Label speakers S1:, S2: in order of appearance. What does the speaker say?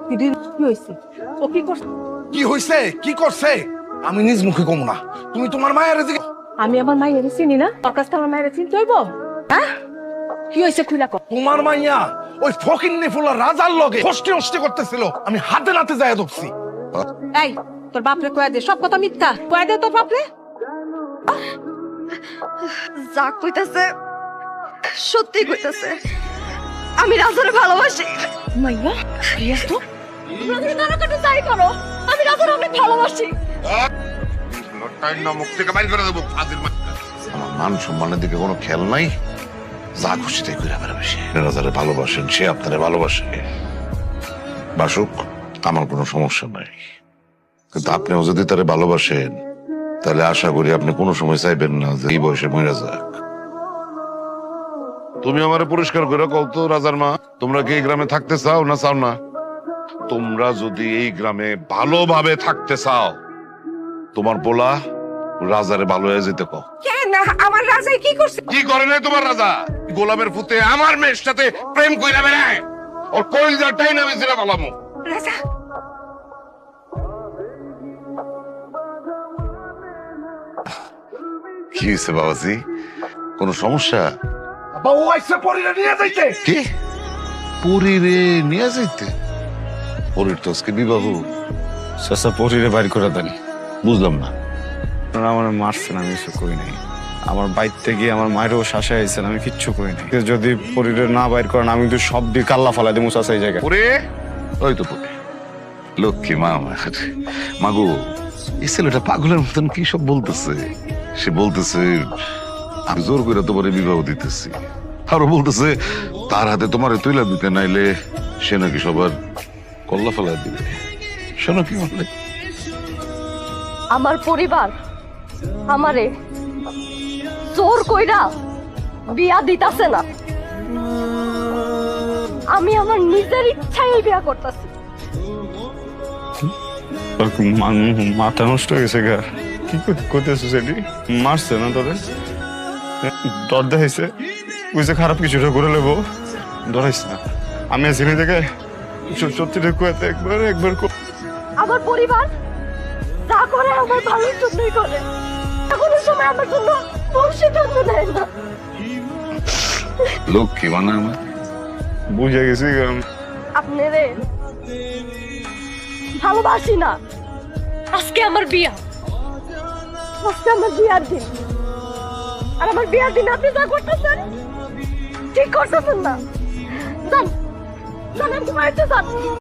S1: দিদির কি হয়েছে? ও কি করছে?
S2: কি হইছে কি করছে আমি নিজ মুখে কমু না। তুমি তোমার মায়ের দিকে।
S1: আমি আমার মায়ের চিনি না, তোর কাছে আমার মায়ের চিনতে হইব? হ্যাঁ, কি হয়েছে খুইলা কর।
S2: তোমার মাইয়া ওই ফকিন্নি ফুলা রাজার লগে হস্তে হস্তে করতেছিল, আমি হাতে নাতে যায় ধরছি।
S1: এই তোর বাপরে কয়া দে, সব কথা মিথ্যা। কয়া দে তোর বাপরে।
S3: যা কইতাছে সত্যি কইতাছে, আমি রাজারে ভালোবাসি।
S1: মাইয়া ইয়া তো
S3: তুমি নানাকাটা যাই করো, আমি রাজারে অনেক ভালোবাসি।
S2: মুখ থেকে বাইর করে দেবো। আমার মান সম্মানের দিকে কোনো খেয়াল নাই, যা খুশি তাই করে বেড়াবে। সে রাজারে ভালোবাসেন, সে আপনারে ভালোবাসে। বাসুক, আমার কোনো সমস্যা নাই, কিন্তু আপনিও যদি তারে ভালোবাসেন তাহলে আশা করি আপনি কোনো সময় চাইবেন না যে এই বয়সে মরে যাক। তুমি আমারে পরিষ্কার করে কও তো রাজার মা, তোমরা কি এই গ্রামে থাকতে চাও না চাও না? তোমরা যদি এই গ্রামে ভালোভাবে থাকতে চাও, তোমার পোলা রাজারে ভালো হয়ে যেতে কও।
S1: কেন আমার রাজাই কি করছে?
S2: কি করে নাই তোমার রাজা? গোলামের পুতে আমার মেয়ের সাথে প্রেম কইরা বেড়ায়, ওর কইলজাটাই না বিজরা বালামু।
S1: রাজা
S2: কি হয়েছে বাবাজি, কোনো সমস্যা? বাবা ও আইছে পরিরে নিয়ে যাইতে। কি পরিরে নিয়ে যাইতে? পরির তো আজকে বিবাহ।
S4: চাচা পরিরে বাইর করে দেন। বুঝলাম না, আপনারা আমার মারছেন, আমি কিছু করি নাই। আমার বাইরতে গিয়ে আমার মায়েরও শাসা আইছেন, আমি কিচ্ছু করি নাই। যদি পরিরে না বাইর করেন আমি তো সব দিয়ে কাল্লা ফালাই দিই চাচা এই জায়গায়।
S2: ওরে ওই তো পরি, লক্ষ্মী মা আমার। মাগো, এই ছেলেটা পাগলের মতন কি সব বলতেছে। সে বলতেছে আমি জোর করে তোমার বিবাহ দিতেছি, আরো বলতেছে তার হাতে তোমার তৈলা দিতে নাইলে সে নাকি সবার কল্লা ফেলা দিবে। শোনো কি বলে,
S3: আমার পরিবার আমারে জোর কইরা বিয়া দিতাছে না, আমি আমার নিজের ইচ্ছায় বিয়া করতেছি।
S4: মাথা নষ্ট হয়ে গেছে গা। কি করতেছে সেটি? মারছে না তোরে? ডর দেখাইছে, বুঝছে খারাপ কিছুটা করে নেবো। ডরাইস না, আমি আসিনি দেখে সত্যিটা কুয়াতে একবার
S3: আমার পরিবার যা করে আমার ভালোর জন্যই করে, কোনো সময় আমার জন্য বংশীধর্ম নেয় না।
S2: লক্ষ্মী মানে আমার
S4: বুঝে গেছি।
S3: আপনারে ভালোবাসি না। আজকে আমার বিয়া, আজকে আমার বিয়ার দিন, আর আমার বিয়ার দিন আপনি যা করতেছেন ঠিক করতেছেন না। জান জান, আমি বাড়িতে যান।